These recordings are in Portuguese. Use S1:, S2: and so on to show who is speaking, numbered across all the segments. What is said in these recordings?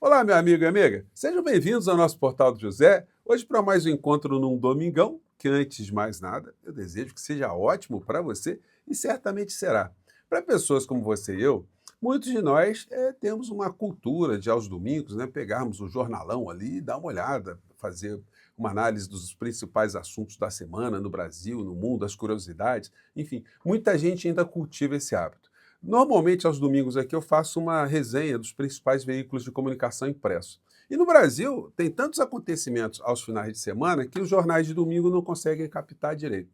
S1: Olá, meu amigo e amiga. Sejam bem-vindos ao nosso Portal do José. Hoje para mais um encontro num domingão, que antes de mais nada, eu desejo que seja ótimo para você e certamente será. Para pessoas como você e eu, muitos de nós temos uma cultura de aos domingos, né, pegarmos o jornalão ali e dar uma olhada, fazer uma análise dos principais assuntos da semana no Brasil, no mundo, as curiosidades, enfim, muita gente ainda cultiva esse hábito. Normalmente, aos domingos aqui, eu faço uma resenha dos principais veículos de comunicação impresso. E no Brasil, tem tantos acontecimentos aos finais de semana que os jornais de domingo não conseguem captar direito.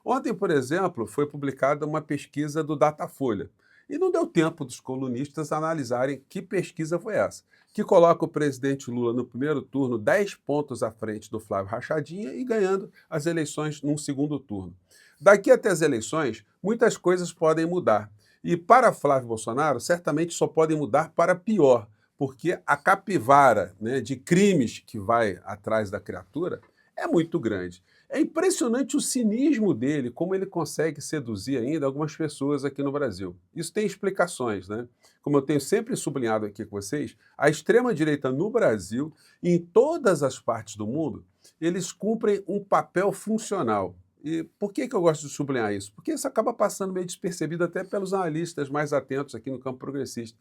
S1: Ontem, por exemplo, foi publicada uma pesquisa do Datafolha. E não deu tempo dos colunistas analisarem que pesquisa foi essa, que coloca o presidente Lula no primeiro turno 10 pontos à frente do Flávio Rachadinha e ganhando as eleições num segundo turno. Daqui até as eleições, muitas coisas podem mudar. E para Flávio Bolsonaro, certamente só podem mudar para pior, porque a capivara, né, de crimes que vai atrás da criatura é muito grande. É impressionante o cinismo dele, como ele consegue seduzir ainda algumas pessoas aqui no Brasil. Isso tem explicações, né? Como eu tenho sempre sublinhado aqui com vocês, a extrema-direita no Brasil e em todas as partes do mundo, eles cumprem um papel funcional. E por que eu gosto de sublinhar isso? Porque isso acaba passando meio despercebido até pelos analistas mais atentos aqui no campo progressista.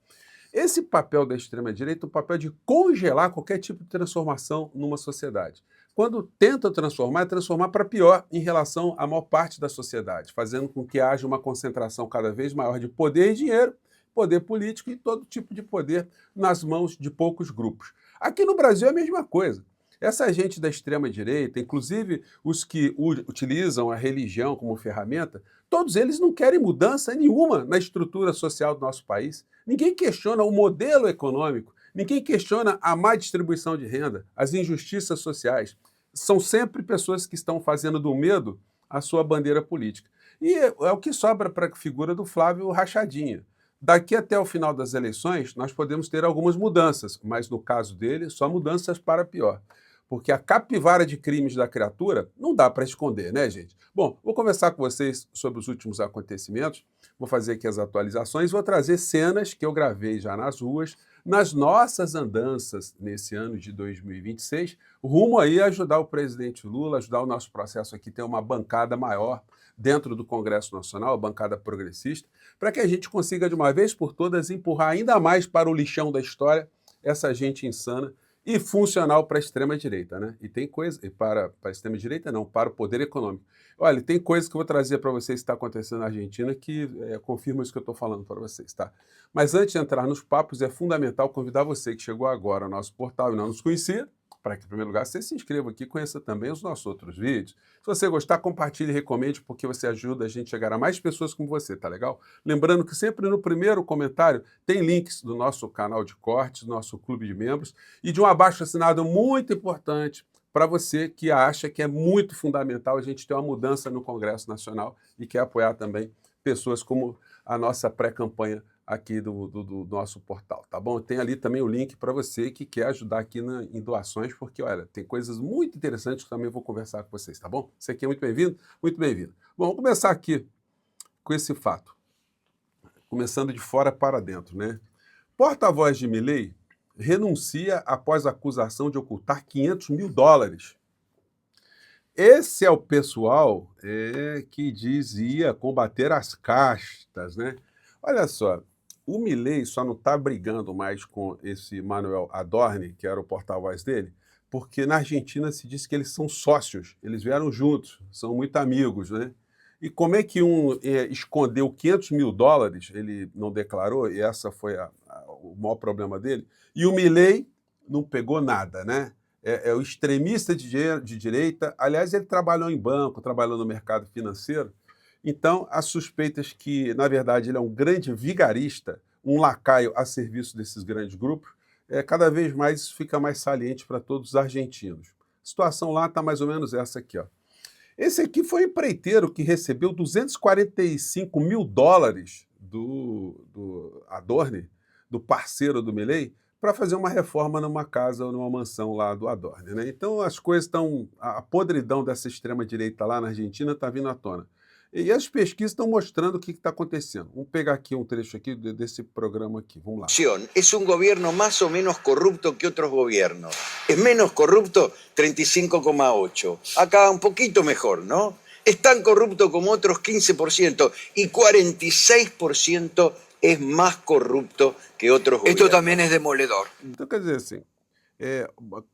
S1: Esse papel da extrema-direita é o papel de congelar qualquer tipo de transformação numa sociedade. Quando tenta transformar, é transformar para pior em relação à maior parte da sociedade, fazendo com que haja uma concentração cada vez maior de poder e dinheiro, poder político e todo tipo de poder nas mãos de poucos grupos. Aqui no Brasil é a mesma coisa. Essa gente da extrema-direita, inclusive os que utilizam a religião como ferramenta, todos eles não querem mudança nenhuma na estrutura social do nosso país. Ninguém questiona o modelo econômico, ninguém questiona a má distribuição de renda, as injustiças sociais. São sempre pessoas que estão fazendo do medo a sua bandeira política. E é o que sobra para a figura do Flávio Rachadinha. Daqui até o final das eleições, nós podemos ter algumas mudanças, mas no caso dele, só mudanças para pior. Porque a capivara de crimes da criatura não dá para esconder, né, gente? Bom, vou conversar com vocês sobre os últimos acontecimentos, vou fazer aqui as atualizações, vou trazer cenas que eu gravei já nas ruas, nas nossas andanças nesse ano de 2026, rumo aí a ajudar o presidente Lula, ajudar o nosso processo aqui, ter uma bancada maior dentro do Congresso Nacional, a bancada progressista, para que a gente consiga, de uma vez por todas, empurrar ainda mais para o lixão da história essa gente insana e funcional para a extrema-direita, né? E tem coisa, e para a extrema-direita não, para o poder econômico. Olha, tem coisas que eu vou trazer para vocês que está acontecendo na Argentina que confirmam isso que eu estou falando para vocês, tá? Mas antes de entrar nos papos, é fundamental convidar você que chegou agora ao nosso portal e não nos conhecia, para que, em primeiro lugar, você se inscreva aqui e conheça também os nossos outros vídeos. Se você gostar, compartilhe e recomende, porque você ajuda a gente a chegar a mais pessoas como você, tá legal? Lembrando que sempre no primeiro comentário tem links do nosso canal de cortes, do nosso clube de membros e de um abaixo-assinado muito importante para você que acha que é muito fundamental a gente ter uma mudança no Congresso Nacional e quer apoiar também pessoas como a nossa pré-campanha aqui do nosso portal, tá bom? Tem ali também o link para você que quer ajudar aqui em doações, porque, olha, tem coisas muito interessantes que também vou conversar com vocês, tá bom? Você aqui é muito bem-vindo? Muito bem-vindo. Bom, vamos começar aqui com esse fato, começando de fora para dentro, né? Porta-voz de Milei renuncia após acusação de ocultar 500 mil dólares. Esse é o pessoal que dizia combater as castas, né? Olha só, o Milei só não está brigando mais com esse Manuel Adorni, que era o porta-voz dele, porque na Argentina se diz que eles são sócios, eles vieram juntos, são muito amigos, né? E como é que um escondeu 500 mil dólares, ele não declarou, e essa foi o maior problema dele, e o Milei não pegou nada, né? É o extremista de direita, aliás, ele trabalhou em banco, trabalhou no mercado financeiro, então, as suspeitas que, na verdade, ele é um grande vigarista, um lacaio a serviço desses grandes grupos, cada vez mais isso fica mais saliente para todos os argentinos. A situação lá está mais ou menos essa aqui, ó. Esse aqui foi o empreiteiro que recebeu 245 mil dólares do Adorni, do parceiro do Milei, para fazer uma reforma numa casa ou numa mansão lá do Adorni, né? Então as coisas estão. A podridão dessa extrema-direita lá na Argentina está vindo à tona. E as pesquisas estão mostrando o que está acontecendo. Vamos pegar aqui um trecho aqui desse programa aqui. Vamos lá.
S2: Es un gobierno más o menos corrupto que otros gobiernos. Es menos corrupto, 35,8. Acá un poquito mejor, ¿no? Es tan corrupto como otros, 15%. Y 46% es más corrupto que otros gobiernos.
S3: Esto también es demoledor.
S1: Então, quer dizer assim,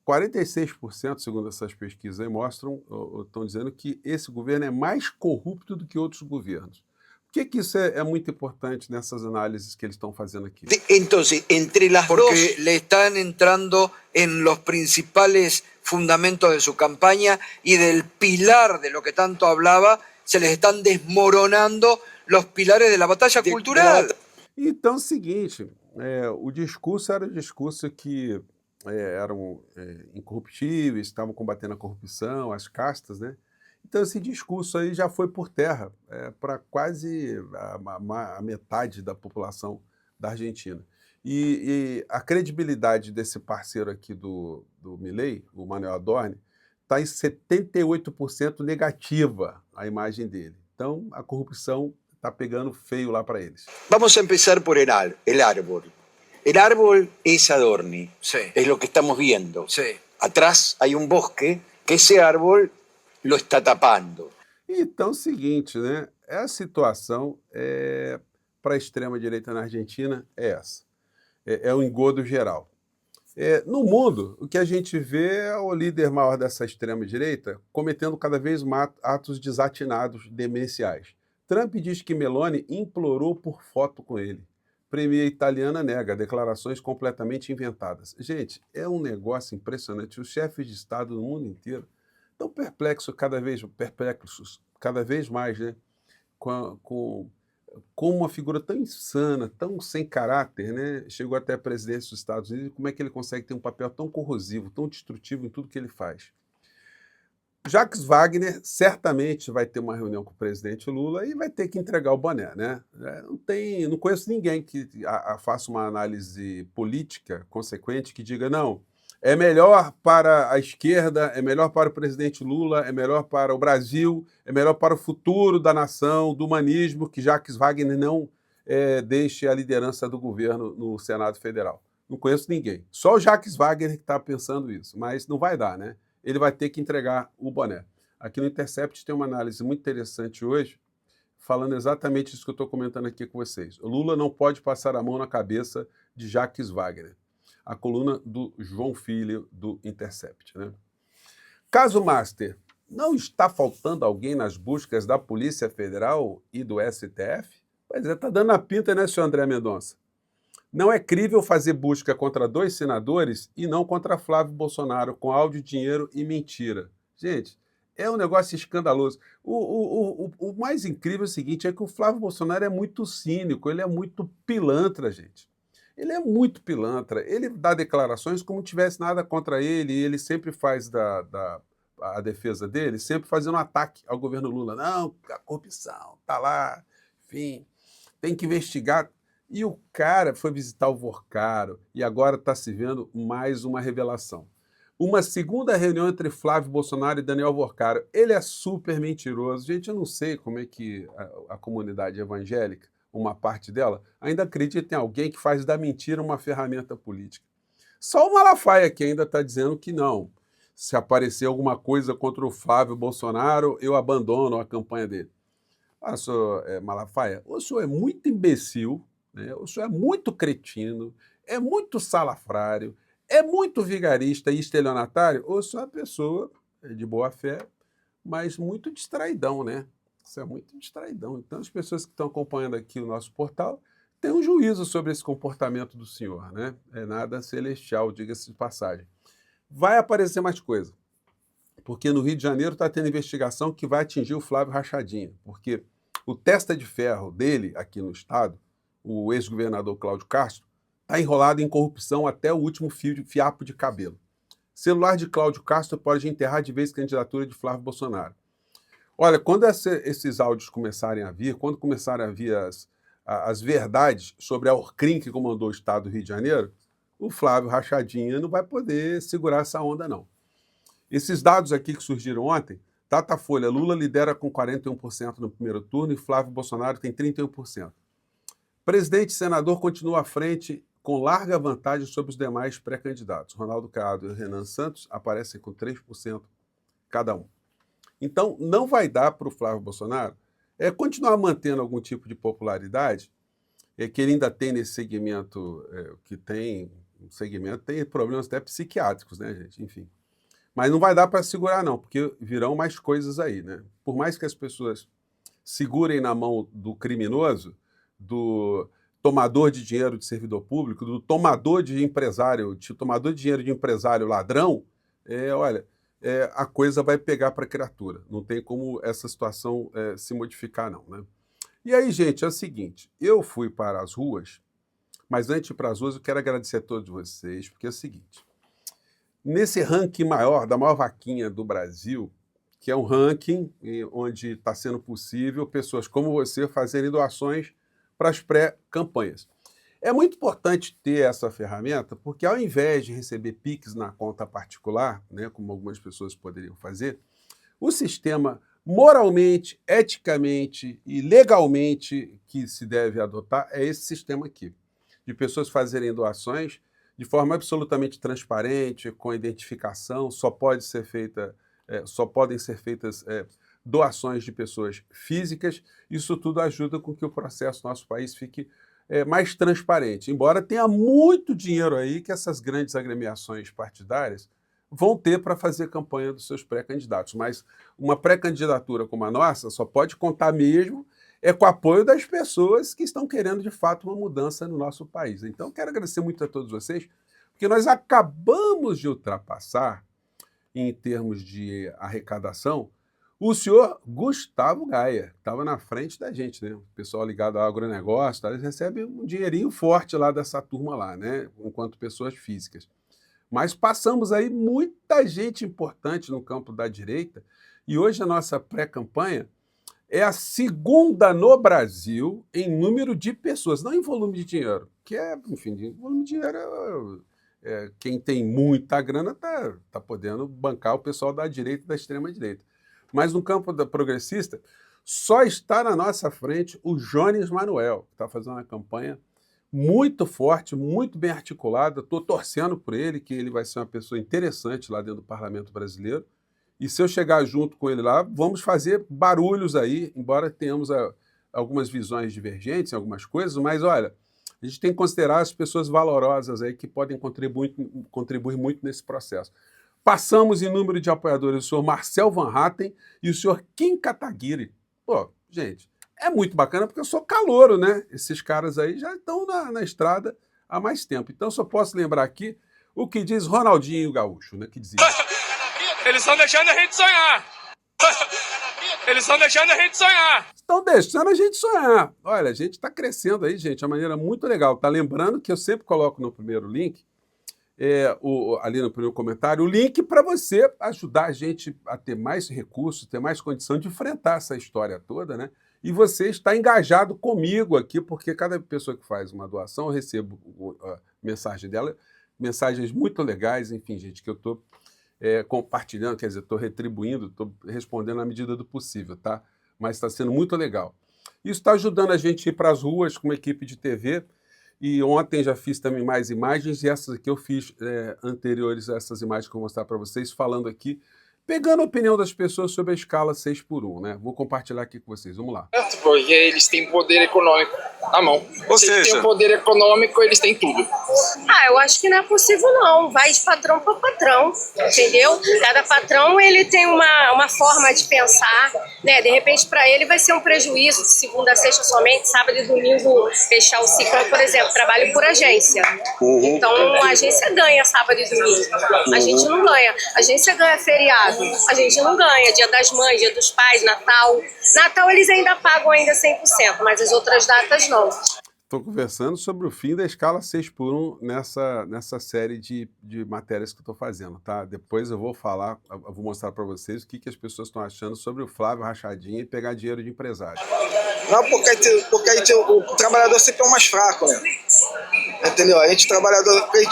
S1: 46%, segundo essas pesquisas aí, mostram, estão dizendo que esse governo é mais corrupto do que outros governos. Por que isso é muito importante nessas análises que eles estão fazendo aqui?
S2: Entonces, entre las dos...
S3: Porque le están entrando en los principales fundamentos de su campaña y del pilar de lo que tanto hablaba, se les están desmoronando los pilares de la batalla cultural.
S1: Então é o seguinte, o discurso era um discurso que eram incorruptíveis, estavam combatendo a corrupção, as castas, né? Então esse discurso aí já foi por terra para quase a metade da população da Argentina. E a credibilidade desse parceiro aqui do Milei, o Manuel Adorni, está em 78% negativa a imagem dele. Então a corrupção está pegando feio lá para eles.
S2: Vamos a empezar por el árbol. El árbol es Adorni,
S3: Sí.
S2: es lo que estamos viendo.
S3: Sí.
S2: Atrás hay un bosque que ese árbol lo está tapando.
S1: Então é o seguinte, né? A situação para a extrema-direita na Argentina é essa. É o engodo geral. No mundo, o que a gente vê é o líder maior dessa extrema-direita cometendo cada vez mais atos desatinados, demenciais. Trump diz que Meloni implorou por foto com ele. Premier italiana nega declarações completamente inventadas. Gente, é um negócio impressionante. Os chefes de Estado no mundo inteiro estão perplexos cada vez mais, né? Com uma figura tão insana, tão sem caráter, né? Chegou até a presidência dos Estados Unidos, como é que ele consegue ter um papel tão corrosivo, tão destrutivo em tudo que ele faz? Jacques Wagner certamente vai ter uma reunião com o presidente Lula e vai ter que entregar o boné, né? Não conheço ninguém que faça uma análise política consequente que diga, não, é melhor para a esquerda, é melhor para o presidente Lula, é melhor para o Brasil, é melhor para o futuro da nação, do humanismo, que Jacques Wagner não deixe a liderança do governo no Senado Federal. Não conheço ninguém. Só o Jacques Wagner que está pensando isso, mas não vai dar, né? Ele vai ter que entregar o boné. Aqui no Intercept tem uma análise muito interessante hoje, falando exatamente isso que eu estou comentando aqui com vocês. O Lula não pode passar a mão na cabeça de Jacques Wagner. A coluna do João Filho, do Intercept, né? Caso Master, não está faltando alguém nas buscas da Polícia Federal e do STF? Pois está dando a pinta, né, senhor André Mendonça? Não é crível fazer busca contra 2 senadores e não contra Flávio Bolsonaro, com áudio, dinheiro e mentira. Gente, é um negócio escandaloso. O mais incrível é o seguinte, é que o Flávio Bolsonaro é muito cínico, ele é muito pilantra, gente. Ele é muito pilantra, ele dá declarações como não tivesse nada contra ele, e ele sempre faz a defesa dele, sempre fazendo um ataque ao governo Lula. Não, a corrupção tá lá, enfim, tem que investigar. E o cara foi visitar o Vorcaro e agora está se vendo mais uma revelação. Uma segunda reunião entre Flávio Bolsonaro e Daniel Vorcaro. Ele é super mentiroso. Gente, eu não sei como é que a comunidade evangélica, uma parte dela, ainda acredita em alguém que faz da mentira uma ferramenta política. Só o Malafaia que ainda está dizendo que não. Se aparecer alguma coisa contra o Flávio Bolsonaro, eu abandono a campanha dele. Ah, senhor Malafaia, o senhor é muito imbecil, né? O senhor é muito cretino, é muito salafrário, é muito vigarista e estelionatário, ou senhor é uma pessoa de boa fé, mas muito distraidão, né? Isso é muito distraidão. Então, as pessoas que estão acompanhando aqui o nosso portal têm um juízo sobre esse comportamento do senhor, né? É nada celestial, diga-se de passagem. Vai aparecer mais coisa, porque no Rio de Janeiro está tendo investigação que vai atingir o Flávio Rachadinha, porque o testa de ferro dele aqui no estado, o ex-governador Cláudio Castro, está enrolado em corrupção até o último fiapo de cabelo. Celular de Cláudio Castro pode enterrar de vez a candidatura de Flávio Bolsonaro. Olha, quando esses áudios começarem a vir, quando começarem a vir as verdades sobre a Orcrim que comandou o estado do Rio de Janeiro, o Flávio Rachadinha não vai poder segurar essa onda, não. Esses dados aqui que surgiram ontem Datafolha, Lula lidera com 41% no primeiro turno e Flávio Bolsonaro tem 31%. Presidente e senador continuam à frente com larga vantagem sobre os demais pré-candidatos. Ronaldo Caiado e Renan Santos aparecem com 3% cada um. Então, não vai dar para o Flávio Bolsonaro continuar mantendo algum tipo de popularidade, que ele ainda tem nesse segmento, que tem um segmento, tem problemas até psiquiátricos, né, gente? Enfim. Mas não vai dar para segurar, não, porque virão mais coisas aí, né? Por mais que as pessoas segurem na mão do criminoso, do tomador de dinheiro de servidor público, do tomador de dinheiro de empresário ladrão, olha, a coisa vai pegar para a criatura. Não tem como essa situação se modificar, não, né? E aí, gente, é o seguinte, eu fui para as ruas, mas antes de ir para as ruas, eu quero agradecer a todos vocês, porque é o seguinte, nesse ranking maior, da maior vaquinha do Brasil, que é um ranking onde está sendo possível pessoas como você fazerem doações para as pré-campanhas. É muito importante ter essa ferramenta, porque ao invés de receber Pix na conta particular, né, como algumas pessoas poderiam fazer, o sistema moralmente, eticamente e legalmente que se deve adotar é esse sistema aqui, de pessoas fazerem doações de forma absolutamente transparente, com identificação, só podem ser feitas doações de pessoas físicas. Isso tudo ajuda com que o processo do nosso país fique mais transparente, embora tenha muito dinheiro aí que essas grandes agremiações partidárias vão ter para fazer campanha dos seus pré-candidatos. Mas uma pré-candidatura como a nossa só pode contar mesmo com o apoio das pessoas que estão querendo, de fato, uma mudança no nosso país. Então, quero agradecer muito a todos vocês, porque nós acabamos de ultrapassar, em termos de arrecadação, o senhor Gustavo Gaia, que estava na frente da gente, né? O pessoal ligado ao agronegócio, tá? Eles recebem um dinheirinho forte lá dessa turma lá, né? Enquanto pessoas físicas. Mas passamos aí muita gente importante no campo da direita, e hoje a nossa pré-campanha é a segunda no Brasil em número de pessoas, não em volume de dinheiro, que enfim, volume de dinheiro quem tem muita grana está podendo bancar o pessoal da direita e da extrema-direita. Mas no campo da progressista, só está na nossa frente o Jones Manuel, que está fazendo uma campanha muito forte, muito bem articulada. Estou torcendo por ele, que ele vai ser uma pessoa interessante lá dentro do Parlamento Brasileiro. E se eu chegar junto com ele lá, vamos fazer barulhos aí, embora tenhamos algumas visões divergentes em algumas coisas, mas olha, a gente tem que considerar as pessoas valorosas aí que podem contribuir muito nesse processo. Passamos em número de apoiadores o senhor Marcel Van Hatten e o senhor Kim Kataguiri. Pô, gente, é muito bacana porque eu sou calouro, né? Esses caras aí já estão na estrada há mais tempo. Então, só posso lembrar aqui o que diz Ronaldinho Gaúcho, né? Que dizia...
S4: Eles estão deixando a gente sonhar. Eles estão deixando a gente sonhar.
S1: Estão deixando a gente sonhar. Olha, a gente está crescendo aí, gente, de uma maneira muito legal. Tá lembrando que eu sempre coloco no primeiro link, ali no primeiro comentário, o link para você ajudar a gente a ter mais recursos, ter mais condição de enfrentar essa história toda, né? E você está engajado comigo aqui, porque cada pessoa que faz uma doação, eu recebo a mensagem dela, mensagens muito legais, enfim, gente, que eu estou compartilhando, quer dizer, estou retribuindo, estou respondendo na medida do possível, tá? Mas está sendo muito legal. Isso está ajudando a gente a ir para as ruas com uma equipe de TV, e ontem já fiz também mais imagens, e essas aqui eu fiz anteriores a essas imagens que eu vou mostrar para vocês, falando aqui, pegando a opinião das pessoas sobre a escala 6x1, né? Vou compartilhar aqui com vocês, vamos lá.
S4: Porque eles têm poder econômico na mão.
S5: Ou
S4: Se eles
S5: seja,
S4: têm poder econômico, eles têm tudo.
S6: Eu acho que não é possível não, vai de patrão para patrão, entendeu? Cada patrão ele tem uma forma de pensar, né? De repente para ele vai ser um prejuízo de segunda a sexta somente, sábado e domingo fechar o ciclo. Eu, por exemplo, trabalho por agência, então a agência ganha sábado e domingo, a gente não ganha, a agência ganha feriado, a gente não ganha, dia das mães, dia dos pais, Natal eles ainda pagam ainda 100%, mas as outras datas não.
S1: estou conversando sobre o fim da escala 6x1 nessa série de matérias que eu estou fazendo, tá? Depois eu vou falar, eu vou mostrar para vocês o que as pessoas estão achando sobre o Flávio Rachadinha e pegar dinheiro de empresário.
S5: Não, porque aí o trabalhador sempre é o mais fraco, né? Entendeu? A gente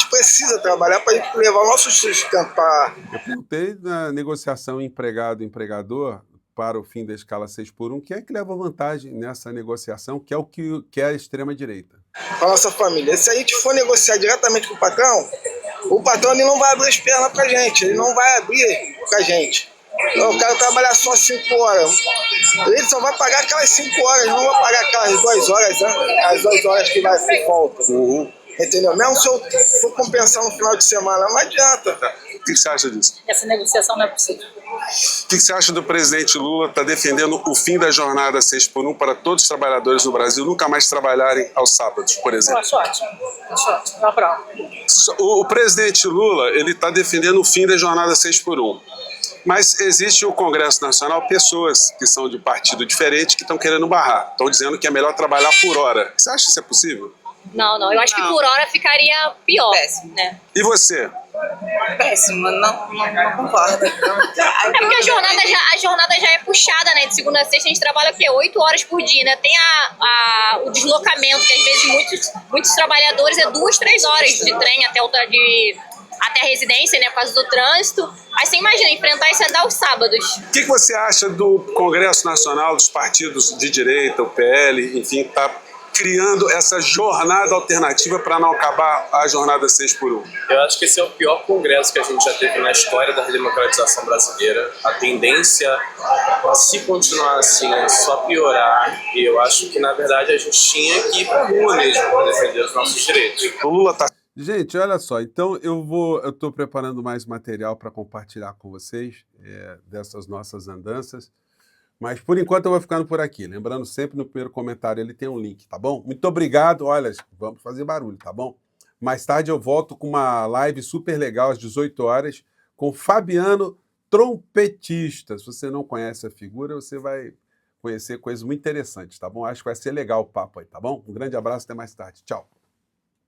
S5: precisa trabalhar para levar o nosso sustento para...
S1: Eu perguntei na negociação empregado-empregador para o fim da escala 6x1, quem é que leva vantagem nessa negociação, que é o que quer a extrema-direita?
S5: Para nossa família. Se a gente for negociar diretamente com o patrão ele não vai abrir as pernas para a gente, ele não vai abrir para a gente. Eu quero trabalhar só 5 horas. Ele só vai pagar aquelas 5 horas, não vai pagar aquelas 2 horas, né? As 2 horas que vai por volta. Entendeu? Mesmo se eu for compensar no final de semana, não adianta.
S7: O que você acha disso?
S8: Essa negociação não é possível.
S7: O que você acha do presidente Lula estar defendendo o fim da jornada 6x1 para todos os trabalhadores no Brasil nunca mais trabalharem aos sábados, por
S8: Eu
S7: exemplo?
S8: acho ótimo. Acho ótimo. Eu aprovo.
S7: O presidente Lula ele está defendendo o fim da jornada 6x1. Mas existe o Congresso Nacional pessoas que são de partido diferente que estão querendo barrar. Estão dizendo que é melhor trabalhar por hora. Você acha que isso é possível?
S9: Não. Eu acho que por hora ficaria pior.
S8: Péssimo.
S9: Né?
S7: E você?
S8: Péssimo. Não concordo.
S9: É porque a jornada já é puxada, né? De segunda a sexta a gente trabalha o quê? 8 horas por dia, né? Tem o deslocamento, que às vezes muitos trabalhadores é 2, 3 horas de trem até a residência, né? Por causa do trânsito. Aí você imagina, enfrentar isso ainda aos sábados.
S7: O que você acha do Congresso Nacional, dos partidos de direita, o PL, enfim, está criando essa jornada alternativa para não acabar a jornada 6x1?
S10: Eu acho que esse é o pior congresso que a gente já teve na história da redemocratização brasileira. A tendência, se continuar assim, é só piorar. E eu acho que, na verdade, a gente tinha que ir para a rua mesmo para defender os nossos direitos.
S7: O Lula está...
S1: Gente, olha só, então eu estou preparando mais material para compartilhar com vocês dessas nossas andanças, mas por enquanto eu vou ficando por aqui. Lembrando sempre no primeiro comentário ele tem um link, tá bom? Muito obrigado, olha, vamos fazer barulho, tá bom? Mais tarde eu volto com uma live super legal às 18 horas com Fabiano Trompetista. Se você não conhece a figura, você vai conhecer coisas muito interessantes, tá bom? Acho que vai ser legal o papo aí, tá bom? Um grande abraço, até mais tarde. Tchau.